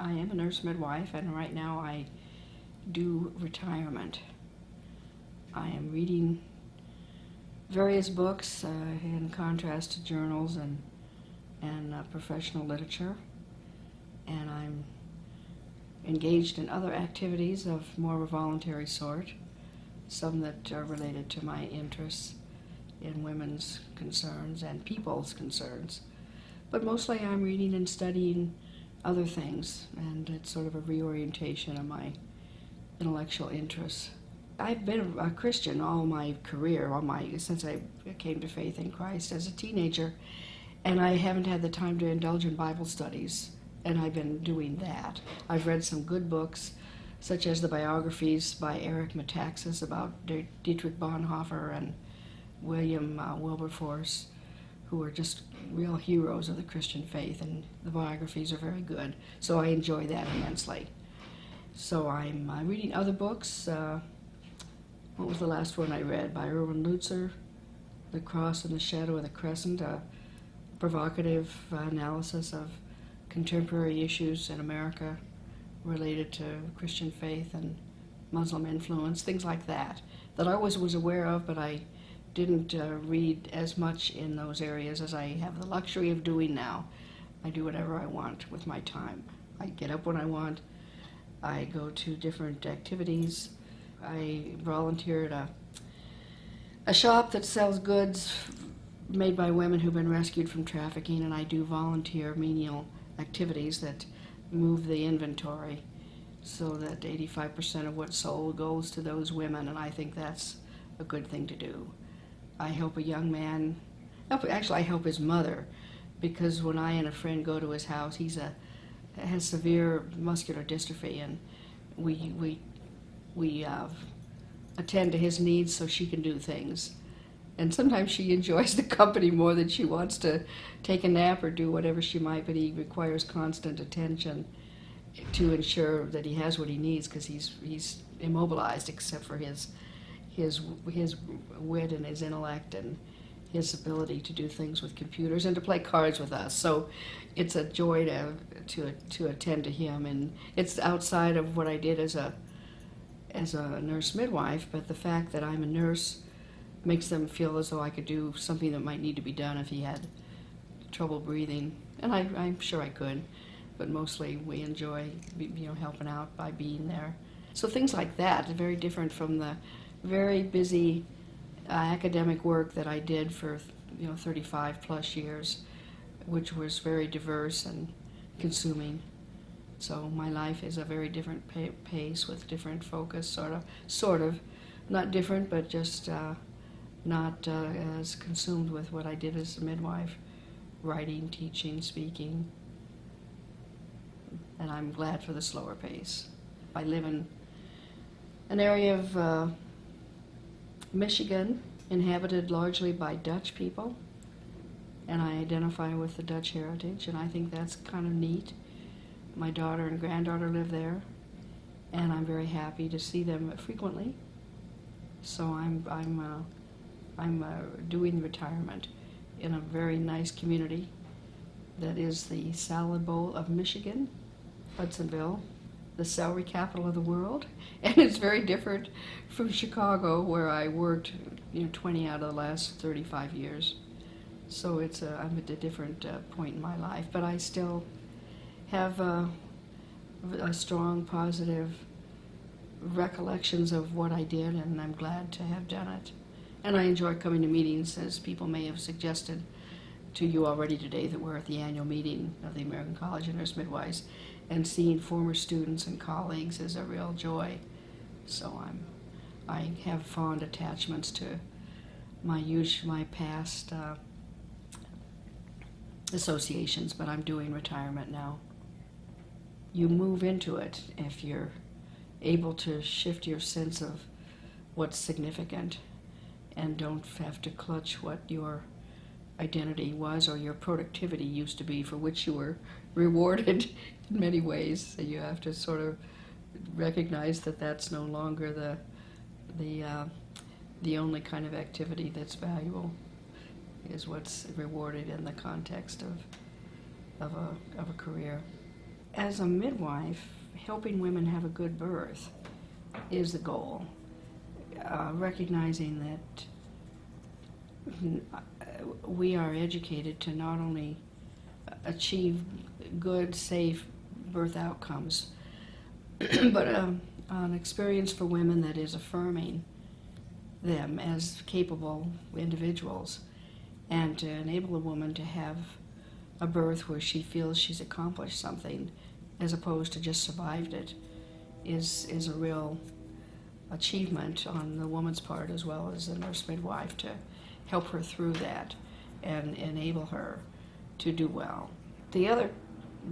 I am a nurse midwife, and right now I do retirement. I am reading various books in contrast to journals and professional literature, and I'm engaged in other activities of more of a voluntary sort, some that are related to my interests in women's concerns and people's concerns. But mostly I'm reading and studying other things, and it's sort of a reorientation of my intellectual interests. I've been a Christian all my career, since I came to faith in Christ as a teenager, and I haven't had the time to indulge in Bible studies, and I've been doing that. I've read some good books, such as the biographies by Eric Metaxas about Dietrich Bonhoeffer and William Wilberforce, who are just real heroes of the Christian faith, and the biographies are very good. So I enjoy that immensely. So I'm reading other books. What was the last one I read? By Erwin Lutzer, The Cross and the Shadow of the Crescent, a provocative analysis of contemporary issues in America related to Christian faith and Muslim influence, things like that I always was aware of, but I didn't read as much in those areas as I have the luxury of doing now. I do whatever I want with my time. I get up when I want. I go to different activities. I volunteer at a shop that sells goods made by women who've been rescued from trafficking, and I do volunteer menial activities that move the inventory so that 85% of what's sold goes to those women, and I think that's a good thing to do. I help a young man, actually I help his mother, because when I and a friend go to his house, has severe muscular dystrophy, and we attend to his needs so she can do things. And sometimes she enjoys the company more than she wants to take a nap or do whatever she might, but he requires constant attention to ensure that he has what he needs, because he's immobilized except for his wit and his intellect and his ability to do things with computers and to play cards with us. So it's a joy to attend to him, and it's outside of what I did as a nurse midwife, but the fact that I'm a nurse makes them feel as though I could do something that might need to be done if he had trouble breathing, and I'm sure I could, but mostly we enjoy helping out by being there. So things like that are very different from the very busy academic work that I did for 35 plus years, which was very diverse and consuming. So my life is a very different pace with different focus, sort of, not different, but just not as consumed with what I did as a midwife, writing, teaching, speaking, and I'm glad for the slower pace. I live in an area of Michigan inhabited largely by Dutch people, and I identify with the Dutch heritage, and I think that's kind of neat. My daughter and granddaughter live there, and I'm very happy to see them frequently. So I'm doing retirement in a very nice community that is the Salad Bowl of Michigan, Hudsonville, the celery capital of the world, and it's very different from Chicago, where I worked 20 out of the last 35 years. So I'm at a different point in my life, but I still have a strong, positive recollections of what I did, and I'm glad to have done it. And I enjoy coming to meetings, as people may have suggested to you already today, that we're at the annual meeting of the American College of Nurse Midwives, and seeing former students and colleagues is a real joy. So I have fond attachments to my past associations, but I'm doing retirement now. You move into it if you're able to shift your sense of what's significant and don't have to clutch what your identity was or your productivity used to be, for which you were rewarded in many ways. So you have to sort of recognize that that's no longer the only kind of activity that's valuable, is what's rewarded in the context of a career. as a midwife, helping women have a good birth is the goal. Recognizing that we are educated to not only achieve good, safe birth outcomes, but an experience for women that is affirming them as capable individuals, and to enable a woman to have a birth where she feels she's accomplished something as opposed to just survived it is a real achievement on the woman's part as well as the nurse midwife to help her through that and enable her to do well. The other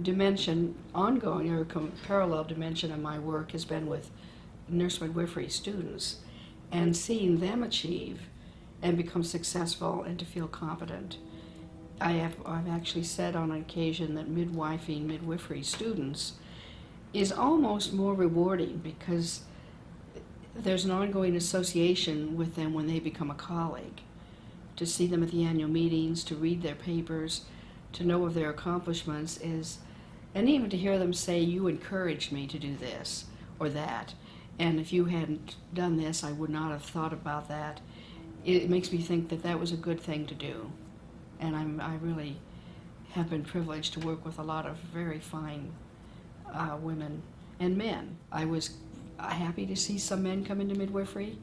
dimension, ongoing or parallel dimension of my work has been with nurse midwifery students and seeing them achieve and become successful and to feel competent. I've actually said on occasion that midwifing midwifery students is almost more rewarding because there's an ongoing association with them when they become a colleague. To see them at the annual meetings, to read their papers, to know of their accomplishments is, and even to hear them say, you encouraged me to do this or that, and if you hadn't done this, I would not have thought about that. It makes me think that that was a good thing to do. And I really have been privileged to work with a lot of very fine women and men. I was happy to see some men come into midwifery,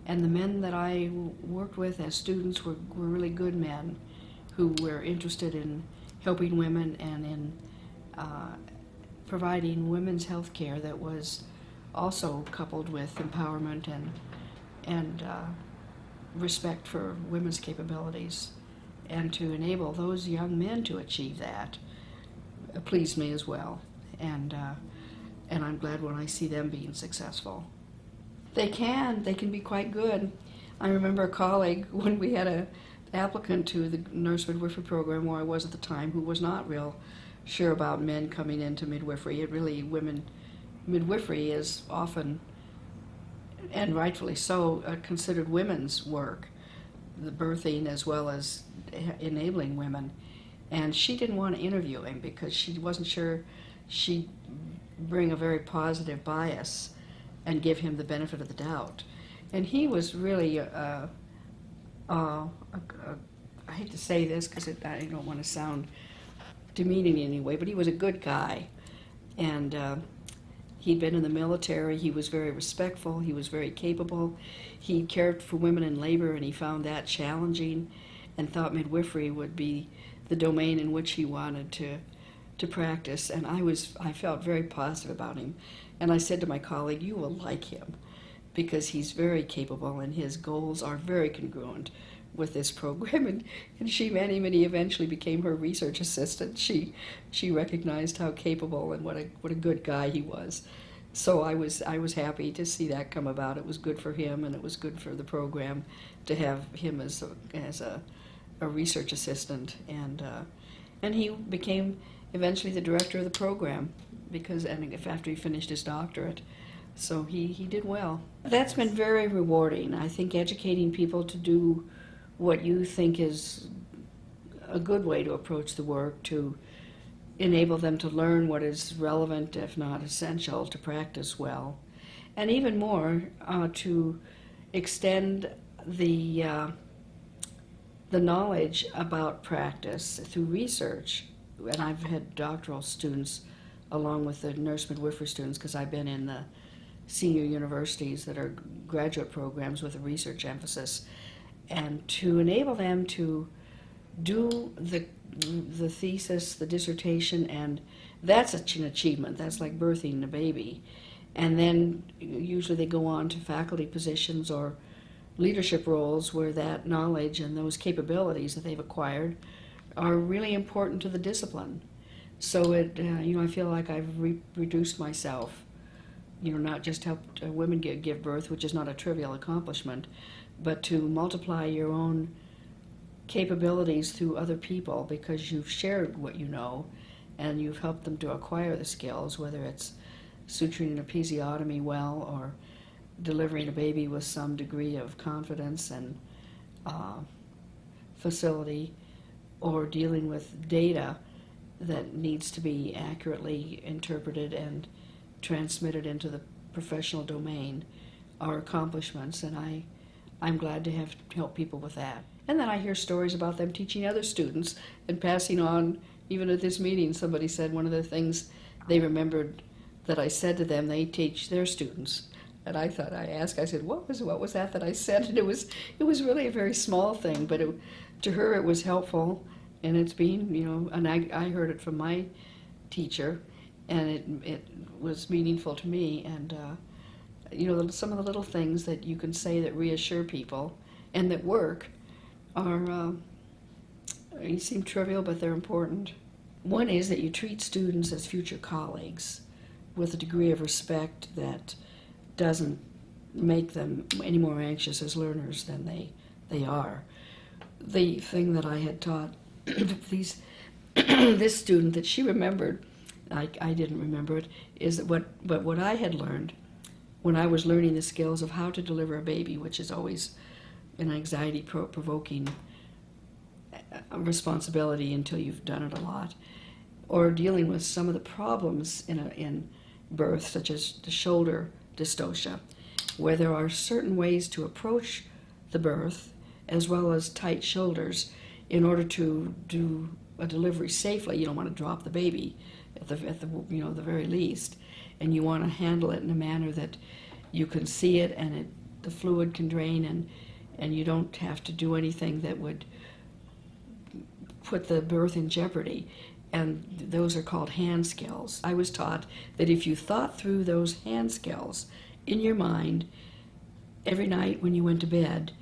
and the men that I worked with as students were really good men who were interested in helping women and in providing women's health care that was also coupled with empowerment and respect for women's capabilities. And to enable those young men to achieve that pleased me as well. And I'm glad when I see them being successful. They can be quite good. I remember a colleague when we had an applicant to the nurse midwifery program where I was at the time who was not real sure about men coming into midwifery. Midwifery is often, and rightfully so, considered women's work, the birthing as well as enabling women. And she didn't want to interview him because she wasn't sure she'd bring a very positive bias and give him the benefit of the doubt. And he was really, I hate to say this because I don't want to sound demeaning in any way, but he was a good guy. And he'd been in the military. He was very respectful. He was very capable. He cared for women in labor, and he found that challenging and thought midwifery would be the domain in which he wanted to practice. And I felt very positive about him. And I said to my colleague, you will like him because he's very capable and his goals are very congruent with this program. And she met him, and he eventually became her research assistant. She recognized how capable and what a good guy he was. So I was happy to see that come about. It was good for him, and it was good for the program to have him as a research assistant. And he became eventually the director of the program after he finished his doctorate. So he did well. That's been very rewarding. I think educating people to do what you think is a good way to approach the work, to enable them to learn what is relevant, if not essential, to practice well, and even more to extend the knowledge about practice through research. And I've had doctoral students along with the nurse midwifery students because I've been in the senior universities that are graduate programs with a research emphasis, and to enable them to do the thesis, the dissertation, and that's an achievement. That's like birthing a baby. And then usually they go on to faculty positions or leadership roles where that knowledge and those capabilities that they've acquired are really important to the discipline. So I feel like I've reduced myself, not just helped women give birth, which is not a trivial accomplishment, but to multiply your own capabilities through other people because you've shared what you know and you've helped them to acquire the skills, whether it's suturing an episiotomy well or delivering a baby with some degree of confidence and facility, or dealing with data that needs to be accurately interpreted and transmitted into the professional domain are accomplishments, and I'm glad to have helped people with that. And then I hear stories about them teaching other students and passing on. Even at this meeting, somebody said one of the things they remembered that I said to them, they teach their students. And I thought, I said, what was that I said? And it was really a very small thing, but to her it was helpful, and it's been, and I heard it from my teacher, and it was meaningful to me. And some of the little things that you can say that reassure people and that work are, you seem trivial, but they're important. One is that you treat students as future colleagues with a degree of respect that doesn't make them any more anxious as learners than they are. The thing that I had taught this student that she remembered, I didn't remember it, is that what I had learned when I was learning the skills of how to deliver a baby, which is always an anxiety-provoking responsibility until you've done it a lot, or dealing with some of the problems in birth, such as the shoulder dystocia, where there are certain ways to approach the birth as well as tight shoulders in order to do a delivery safely. You don't want to drop the baby at the the very least, and you want to handle it in a manner that you can see it and the fluid can drain, and you don't have to do anything that would put the birth in jeopardy. And those are called hand skills. I was taught that if you thought through those hand skills in your mind every night when you went to bed,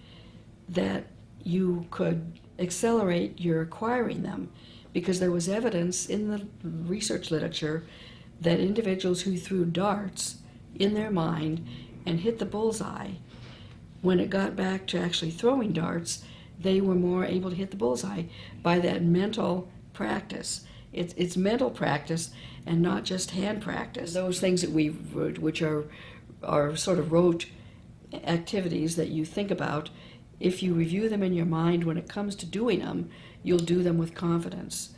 that you could accelerate your acquiring them, because there was evidence in the research literature that individuals who threw darts in their mind and hit the bullseye, when it got back to actually throwing darts, they were more able to hit the bullseye by that mental practice. It's mental practice and not just hand practice. Those things that which are sort of rote activities that you think about, if you review them in your mind when it comes to doing them, you'll do them with confidence.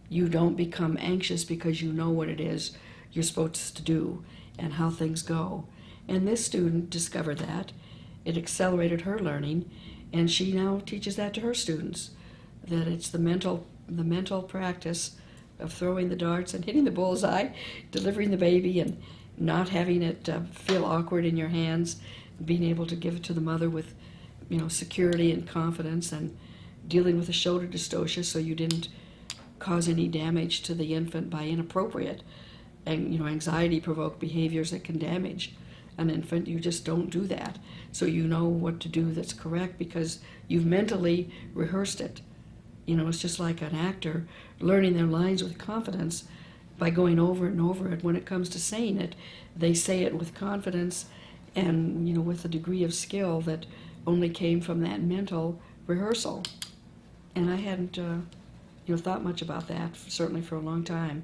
You don't become anxious because you know what it is you're supposed to do and how things go. And this student discovered that. It accelerated her learning, and she now teaches that to her students, that it's the mental practice of throwing the darts and hitting the bullseye, delivering the baby, and not having it feel awkward in your hands, being able to give it to the mother with security and confidence, and dealing with the shoulder dystocia so you didn't cause any damage to the infant by inappropriate and anxiety-provoked behaviors that can damage an infant. You just don't do that. So you know what to do that's correct because you've mentally rehearsed it. It's just like an actor learning their lines with confidence by going over and over it. When it comes to saying it, they say it with confidence and with a degree of skill that only came from that mental rehearsal. And I hadn't thought much about that, certainly for a long time.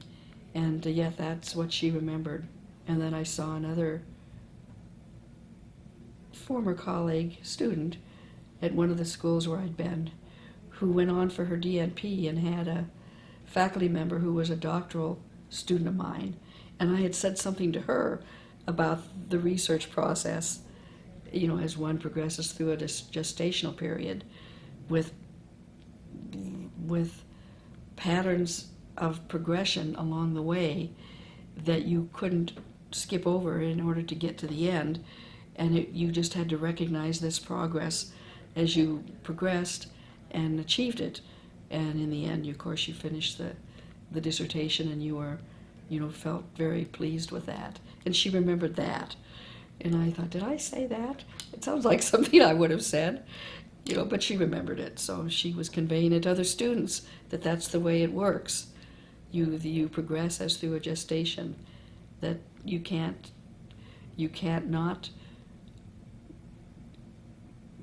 And yet that's what she remembered. And then I saw another former colleague, student, at one of the schools where I'd been, who went on for her DNP and had a faculty member who was a doctoral student of mine. And I had said something to her about the research process, as one progresses through a gestational period with patterns of progression along the way that you couldn't skip over in order to get to the end. And you just had to recognize this progress as you progressed and achieved it. And in the end, of course, you finished the dissertation, and you were, felt very pleased with that. And she remembered that. And I thought, did I say that? It sounds like something I would have said, but she remembered it. So she was conveying it to other students that that's the way it works. You progress as through a gestation, that you can't not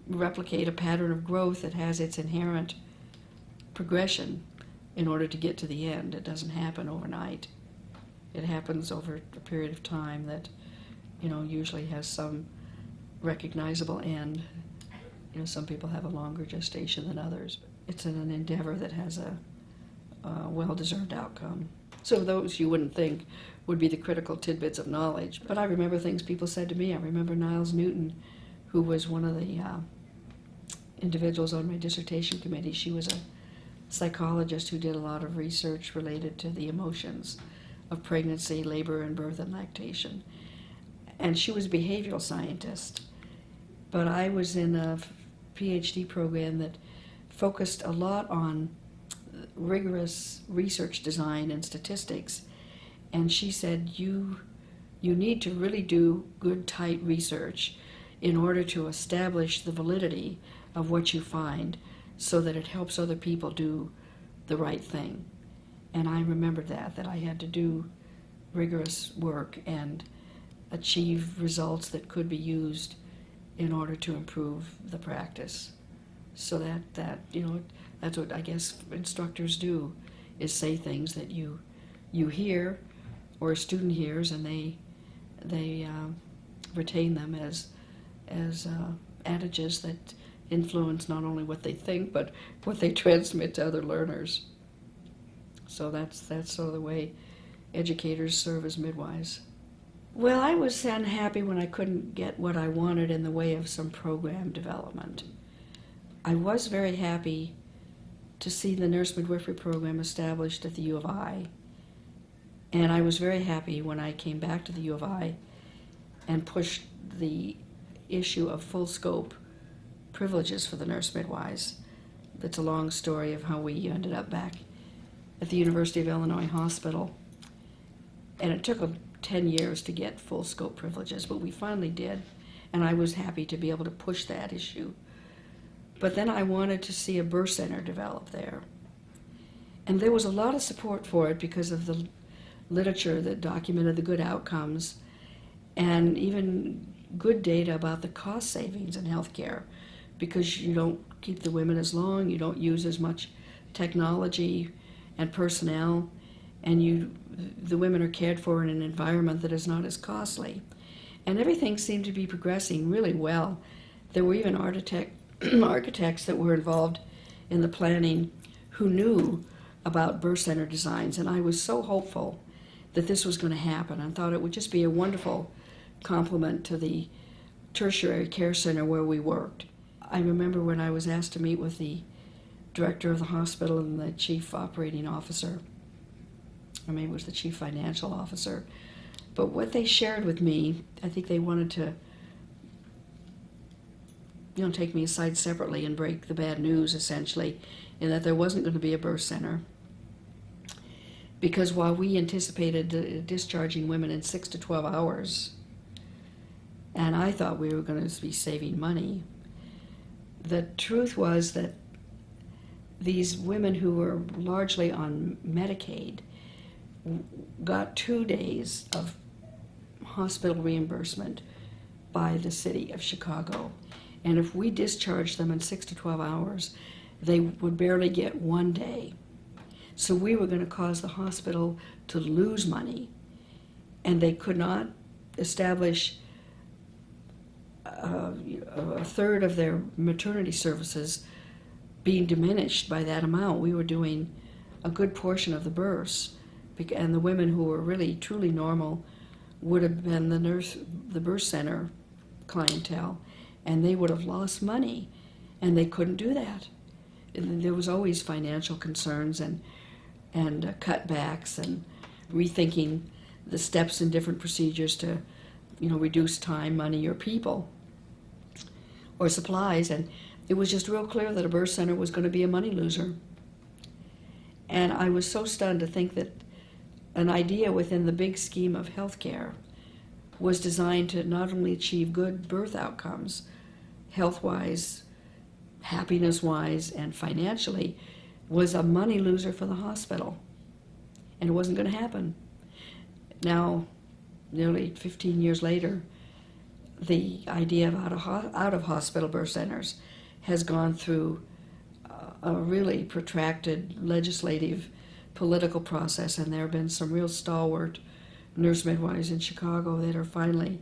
replicate a pattern of growth that has its inherent progression in order to get to the end. It doesn't happen overnight. It happens over a period of time that, usually has some recognizable end. Some people have a longer gestation than others. It's an endeavor that has well-deserved outcome. So those you wouldn't think would be the critical tidbits of knowledge. But I remember things people said to me. I remember Niles Newton, who was one of the individuals on my dissertation committee. She was a psychologist who did a lot of research related to the emotions of pregnancy, labor and birth, and lactation. And she was a behavioral scientist. But I was in a PhD program that focused a lot on rigorous research design and statistics. And she said, you need to really do good, tight research in order to establish the validity of what you find so that it helps other people do the right thing. And I remembered that I had to do rigorous work and achieve results that could be used in order to improve the practice. So that that's what I guess instructors do, is say things that you hear or a student hears, and they retain them as adages that influence not only what they think but what they transmit to other learners. So that's sort of the way educators serve as midwives. Well, I was unhappy when I couldn't get what I wanted in the way of some program development. I was very happy to see the nurse midwifery program established at the U of I. And I was very happy when I came back to the U of I and pushed the issue of full scope privileges for the nurse midwives. That's a long story of how we ended up back at the University of Illinois Hospital. And it took 10 years to get full scope privileges, but we finally did. And I was happy to be able to push that issue. But then I wanted to see a birth center develop there. And there was a lot of support for it because of the literature that documented the good outcomes and even good data about the cost savings in healthcare, because you don't keep the women as long, you don't use as much technology and personnel, and the women are cared for in an environment that is not as costly. And everything seemed to be progressing really well. There were even architects that were involved in the planning who knew about birth center designs, and I was so hopeful that this was going to happen. I thought it would just be a wonderful complement to the tertiary care center where we worked. I remember when I was asked to meet with the director of the hospital and the chief operating officer, or maybe it was the chief financial officer, but what they shared with me, I think they wanted to take me aside separately and break the bad news, essentially, in that there wasn't going to be a birth center. Because while we anticipated discharging women in 6 to 12 hours, and I thought we were going to be saving money, the truth was that these women who were largely on Medicaid got 2 days of hospital reimbursement by the city of Chicago. And if we discharged them in 6 to 12 hours, they would barely get 1 day. So we were going to cause the hospital to lose money, and they could not establish a third of their maternity services being diminished by that amount. We were doing a good portion of the births, and the women who were really truly normal would have been the birth center clientele, and they would have lost money, and they couldn't do that. And there was always financial concerns and cutbacks and rethinking the steps in different procedures to reduce time, money, or people, or supplies. And it was just real clear that a birth center was going to be a money loser. And I was so stunned to think that an idea within the big scheme of healthcare was designed to not only achieve good birth outcomes, health-wise, happiness-wise, and financially, was a money loser for the hospital. And it wasn't going to happen. Now, nearly 15 years later, the idea of out-of-hospital birth centers has gone through a really protracted legislative, political process, and there have been some real stalwart nurse midwives in Chicago that are finally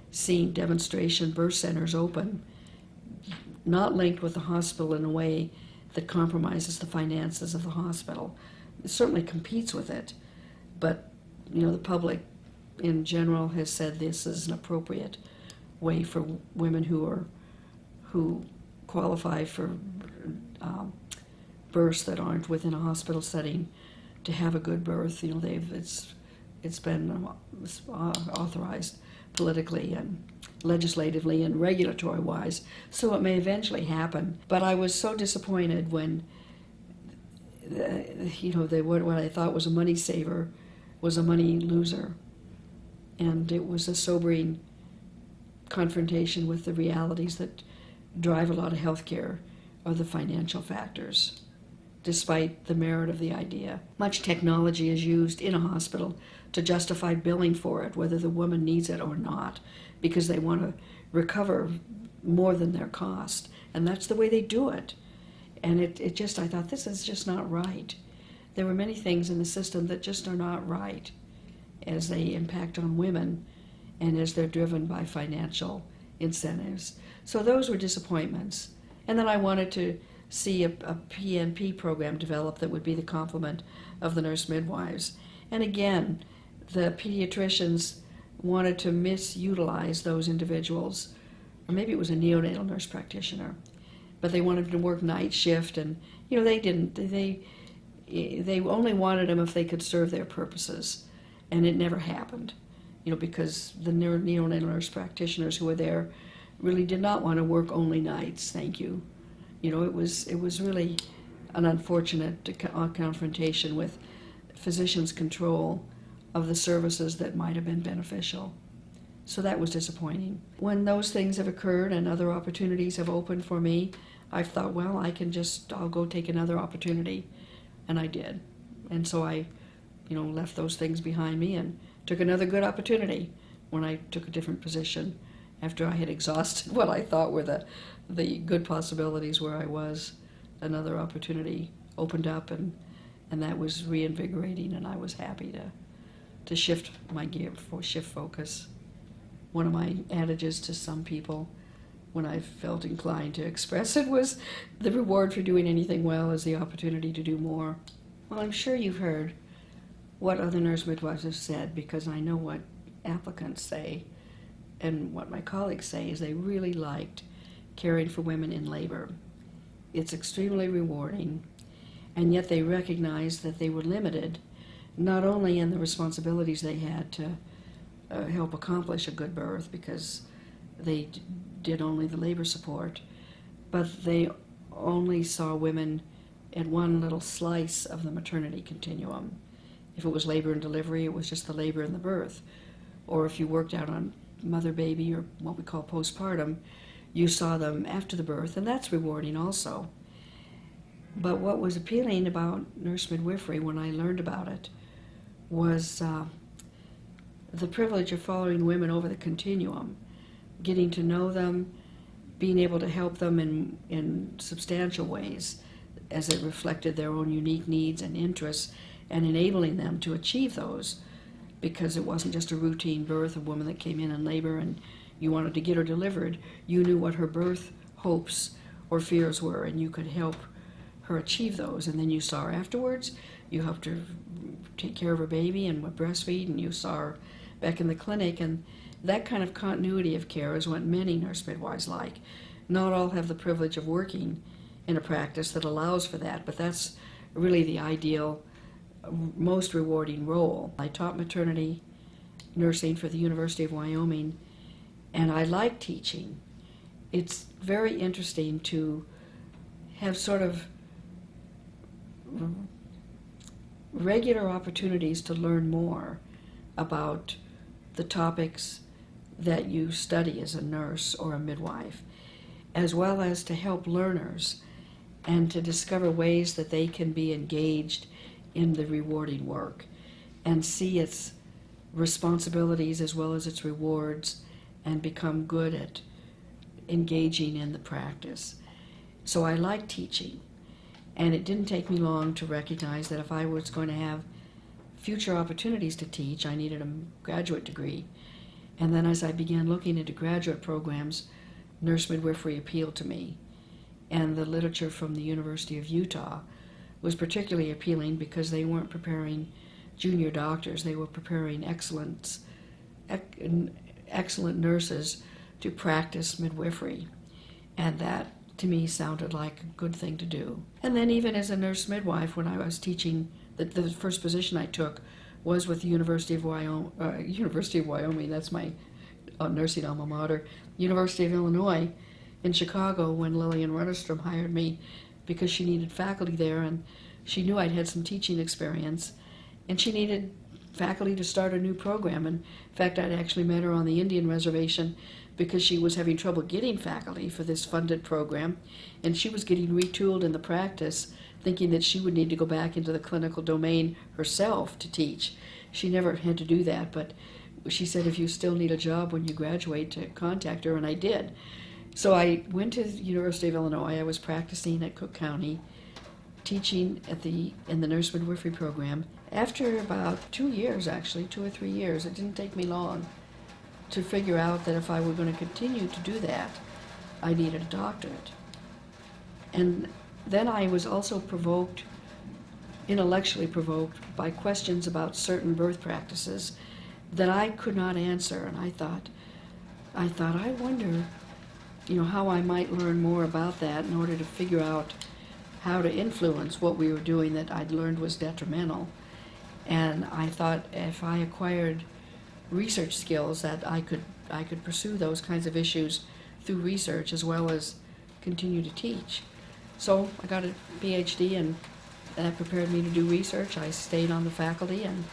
seeing demonstration birth centers open, not linked with the hospital in a way that compromises the finances of the hospital, certainly competes with it, but the public in general has said this is an appropriate way for women who qualify for births that aren't within a hospital setting to have a good birth. It's been authorized politically and legislatively and regulatory wise, so it may eventually happen. But I was so disappointed when what I thought was a money saver was a money loser, and it was a sobering confrontation with the realities that drive a lot of healthcare, are the financial factors, despite the merit of the idea. Much technology is used in a hospital to justify billing for it, whether the woman needs it or not, because they want to recover more than their cost, and that's the way they do it. And I thought, this is just not right. There were many things in the system that just are not right as they impact on women and as they're driven by financial incentives. So those were disappointments. And then I wanted to see a PNP program develop that would be the complement of the nurse midwives. And again, the pediatricians wanted to misutilize those individuals, or maybe it was a neonatal nurse practitioner, but they wanted to work night shift, and they only wanted them if they could serve their purposes, and it never happened, because the neonatal nurse practitioners who were there really did not want to work only nights. Thank you. It was really an unfortunate confrontation with physicians' control of the services that might have been beneficial. So that was disappointing. When those things have occurred and other opportunities have opened for me, I thought, well, I'll go take another opportunity. And I did. And so I, left those things behind me and took another good opportunity when I took a different position after I had exhausted what I thought were the good possibilities where I was. Another opportunity opened up, and that was reinvigorating, and I was happy to shift my gear, shift focus. One of my adages to some people, when I felt inclined to express it, was the reward for doing anything well is the opportunity to do more. Well, I'm sure you've heard what other nurse midwives have said, because I know what applicants say, and what my colleagues say is they really liked caring for women in labor. It's extremely rewarding, and yet they recognized that they were limited, not only in the responsibilities they had to help accomplish a good birth, because they did only the labor support, but they only saw women at one little slice of the maternity continuum. If it was labor and delivery, it was just the labor and the birth. Or if you worked out on mother-baby, or what we call postpartum, you saw them after the birth, and that's rewarding also. But what was appealing about nurse midwifery when I learned about it was the privilege of following women over the continuum, getting to know them, being able to help them in substantial ways as it reflected their own unique needs and interests, and enabling them to achieve those, because it wasn't just a routine birth, a woman that came in labor and you wanted to get her delivered. You knew what her birth hopes or fears were, and you could help her achieve those. And then you saw her afterwards, you helped her take care of her baby and breastfeed, and you saw her back in the clinic. And that kind of continuity of care is what many nurse midwives like. Not all have the privilege of working in a practice that allows for that, but that's really the ideal, most rewarding role. I taught maternity nursing for the University of Wyoming, and I like teaching. It's very interesting to have sort of regular opportunities to learn more about the topics that you study as a nurse or a midwife, as well as to help learners and to discover ways that they can be engaged in the rewarding work and see its responsibilities as well as its rewards and become good at engaging in the practice. So I like teaching, and it didn't take me long to recognize that if I was going to have future opportunities to teach, I needed a graduate degree. And then as I began looking into graduate programs, nurse midwifery appealed to me, and the literature from the University of Utah was particularly appealing because they weren't preparing junior doctors. They were preparing excellent nurses to practice midwifery. And that, to me, sounded like a good thing to do. And then even as a nurse midwife, when I was teaching, the first position I took was with the University of Wyoming, that's my nursing alma mater, University of Illinois in Chicago, when Lillian Runnerstrom hired me because she needed faculty there, and she knew I'd had some teaching experience, and she needed faculty to start a new program. And in fact, I'd actually met her on the Indian reservation because she was having trouble getting faculty for this funded program, and she was getting retooled in the practice, thinking that she would need to go back into the clinical domain herself to teach. She never had to do that, but she said, if you still need a job when you graduate, to contact her, and I did. So I went to the University of Illinois. I was practicing at Cook County, teaching in the nurse midwifery program. After about 2 years, actually, 2 or 3 years, it didn't take me long to figure out that if I were going to continue to do that, I needed a doctorate. And then I was also intellectually provoked by questions about certain birth practices that I could not answer. And I thought, I wonder, how I might learn more about that in order to figure out how to influence what we were doing that I'd learned was detrimental. And I thought if I acquired research skills that I could pursue those kinds of issues through research as well as continue to teach. So I got a PhD, and that prepared me to do research. I stayed on the faculty, and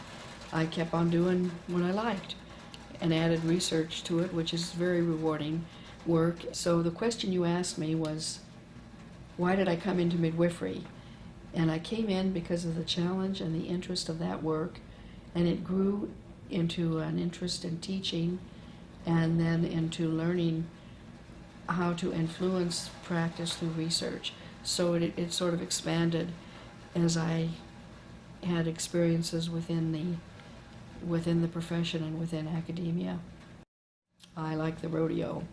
I kept on doing what I liked and added research to it, which is very rewarding work. So the question you asked me was, why did I come into midwifery? And I came in because of the challenge and the interest of that work, and it grew into an interest in teaching and then into learning how to influence practice through research. So it sort of expanded as I had experiences within the profession and within academia. I like the rodeo.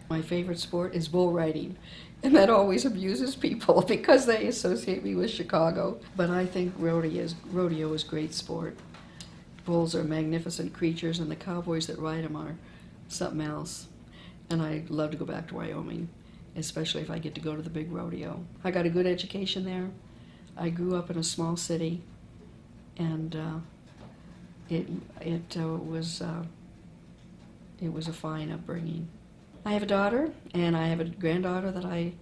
My favorite sport is bull riding, and that always amuses people because they associate me with Chicago. But I think rodeo is great sport. Bulls are magnificent creatures, and the cowboys that ride them are something else. And I love to go back to Wyoming, especially if I get to go to the big rodeo. I got a good education there. I grew up in a small city, and it was a fine upbringing. I have a daughter, and I have a granddaughter that I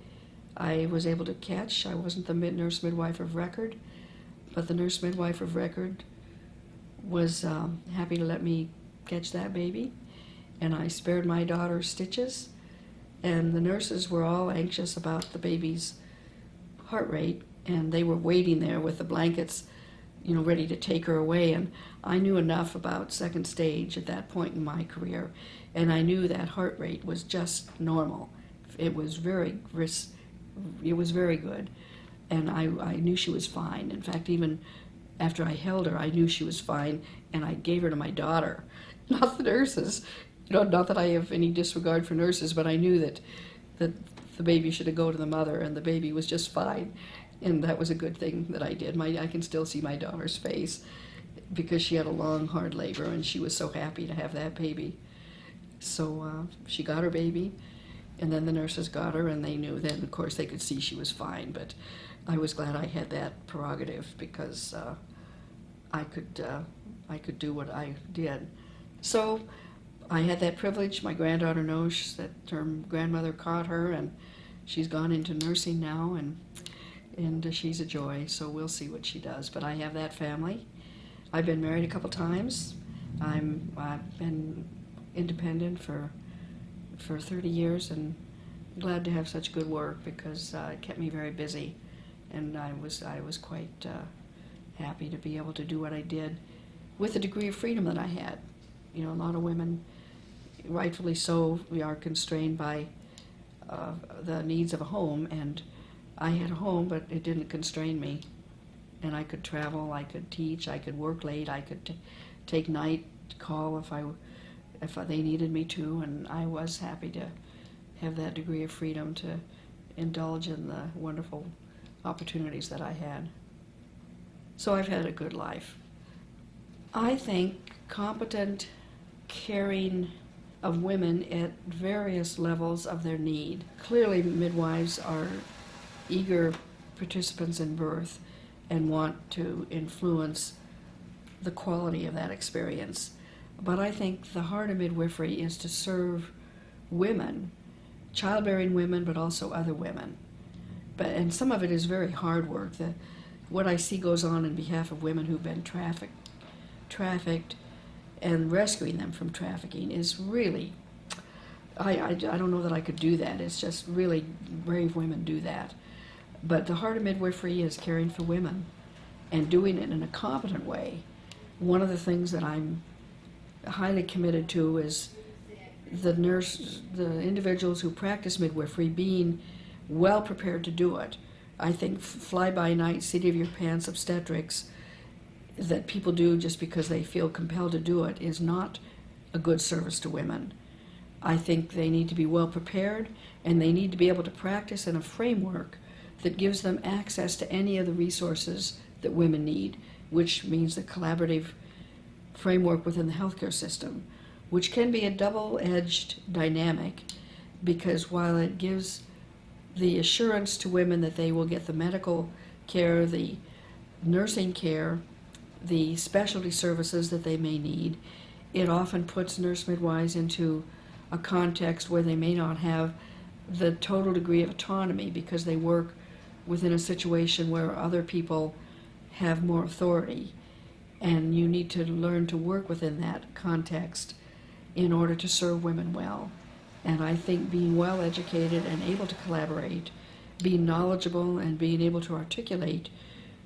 was able to catch. I wasn't the nurse midwife of record, but the nurse midwife of record was happy to let me catch that baby, and I spared my daughter stitches, and the nurses were all anxious about the baby's heart rate, and they were waiting there with the blankets, ready to take her away. And I knew enough about second stage at that point in my career, and I knew that heart rate was just normal. It was very good, and I knew she was fine. In fact, even after I held her, I knew she was fine, and I gave her to my daughter, not the nurses. Not that I have any disregard for nurses, but I knew that the baby should go to the mother, and the baby was just fine. And that was a good thing that I did. I can still see my daughter's face because she had a long, hard labor, and she was so happy to have that baby. So she got her baby, and then the nurses got her, and they knew then, of course, they could see she was fine. But I was glad I had that prerogative because I could do what I did. So I had that privilege. My granddaughter knows that her grandmother caught her, and she's gone into nursing now, and she's a joy, so we'll see what she does. But I have that family. I've been married a couple times. I've been independent for 30 years, and glad to have such good work because it kept me very busy, and I was quite happy to be able to do what I did with the degree of freedom that I had. A lot of women, rightfully so, we are constrained by the needs of a home, and I had a home, but it didn't constrain me. And I could travel, I could teach, I could work late, I could take night call if they needed me to, and I was happy to have that degree of freedom to indulge in the wonderful opportunities that I had. So I've had a good life. I think competent caring of women at various levels of their need. Clearly, midwives are eager participants in birth and want to influence the quality of that experience. But I think the heart of midwifery is to serve women, childbearing women, but also other women. And some of it is very hard work. What I see goes on in behalf of women who've been trafficked, and rescuing them from trafficking is really, I don't know that I could do that. It's just really brave women do that. But the heart of midwifery is caring for women and doing it in a competent way. One of the things that I'm highly committed to is the individuals who practice midwifery being well prepared to do it. I think fly-by-night, seat-of-your-pants obstetrics that people do just because they feel compelled to do it is not a good service to women. I think they need to be well prepared, and they need to be able to practice in a framework that gives them access to any of the resources that women need, which means the collaborative framework within the healthcare system, which can be a double-edged dynamic, because while it gives the assurance to women that they will get the medical care, the nursing care, the specialty services that they may need, it often puts nurse midwives into a context where they may not have the total degree of autonomy because they work within a situation where other people have more authority. And you need to learn to work within that context in order to serve women well. And I think being well educated and able to collaborate, being knowledgeable and being able to articulate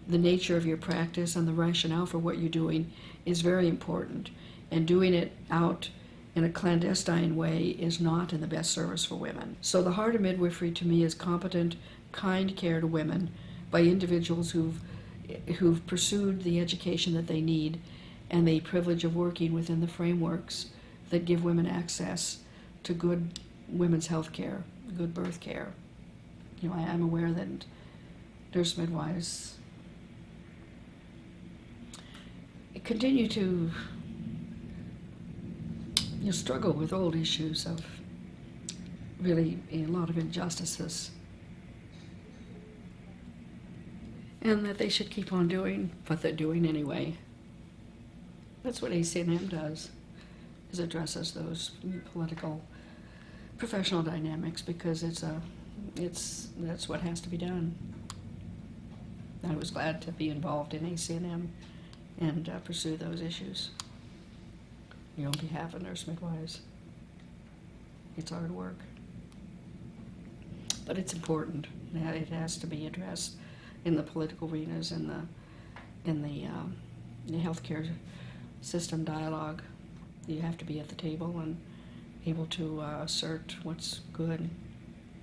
the nature of your practice and the rationale for what you're doing is very important. And doing it out in a clandestine way is not in the best service for women. So the heart of midwifery to me is competent, kind care to women by individuals who've pursued the education that they need and the privilege of working within the frameworks that give women access to good women's health care, good birth care. You know, I'm aware that nurse midwives continue to struggle with old issues of really a lot of injustices, and that they should keep on doing what they're doing anyway. That's what A.C.N.M does, is addresses those political, professional dynamics, because that's what has to be done. I was glad to be involved in A.C.N.M and pursue those issues. On behalf of nurse midwives. It's hard work, but it's important. It has to be addressed in the political arenas and in the healthcare system dialogue. You have to be at the table and able to assert what's good.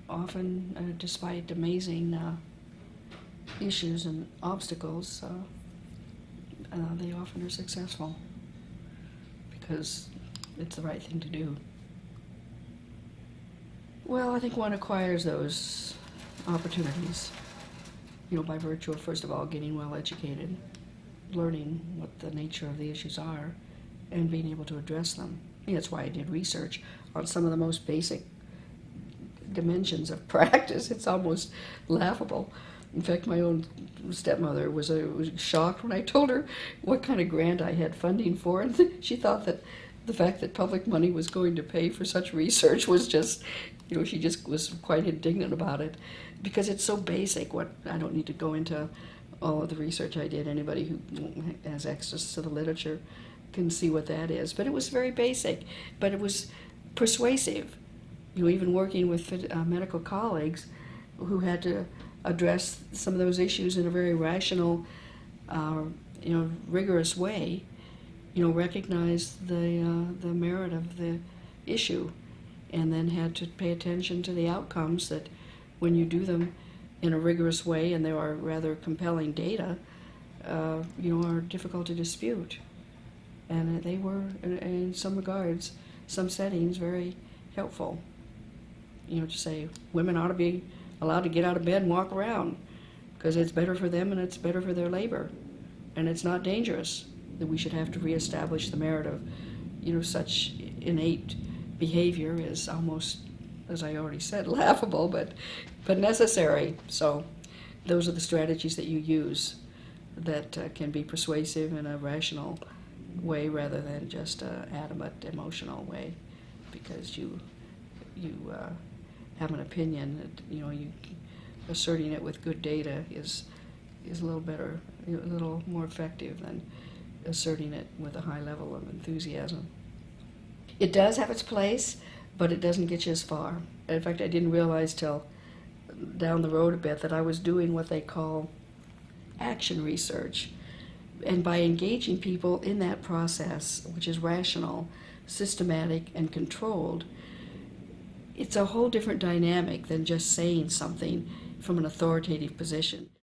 Often, despite amazing issues and obstacles, they often are successful because it's the right thing to do. Well, I think one acquires those opportunities, by virtue of, first of all, getting well educated, learning what the nature of the issues are, and being able to address them. That's why I did research on some of the most basic dimensions of practice. It's almost laughable. In fact, my own stepmother was shocked when I told her what kind of grant I had funding for, and she thought that the fact that public money was going to pay for such research was just, she just was quite indignant about it, because it's so basic. I don't need to go into all of the research I did. Anybody who has access to the literature can see what that is. But it was very basic, but it was persuasive. Even working with medical colleagues who had to address some of those issues in a very rational, rigorous way, recognize the merit of the issue, and then had to pay attention to the outcomes that, when you do them in a rigorous way and there are rather compelling data, are difficult to dispute. And they were, in some regards, some settings, very helpful. To say women ought to be allowed to get out of bed and walk around because it's better for them and it's better for their labor. and it's not dangerous that we should have to reestablish the merit of, such innate behavior is almost, as I already said, laughable, but necessary. So those are the strategies that you use that can be persuasive in a rational way rather than just an adamant emotional way, because you have an opinion that you asserting it with good data is a little better, a little more effective than asserting it with a high level of enthusiasm. It does have its place, but it doesn't get you as far. In fact, I didn't realize till down the road a bit that I was doing what they call action research. And by engaging people in that process, which is rational, systematic, and controlled, it's a whole different dynamic than just saying something from an authoritative position.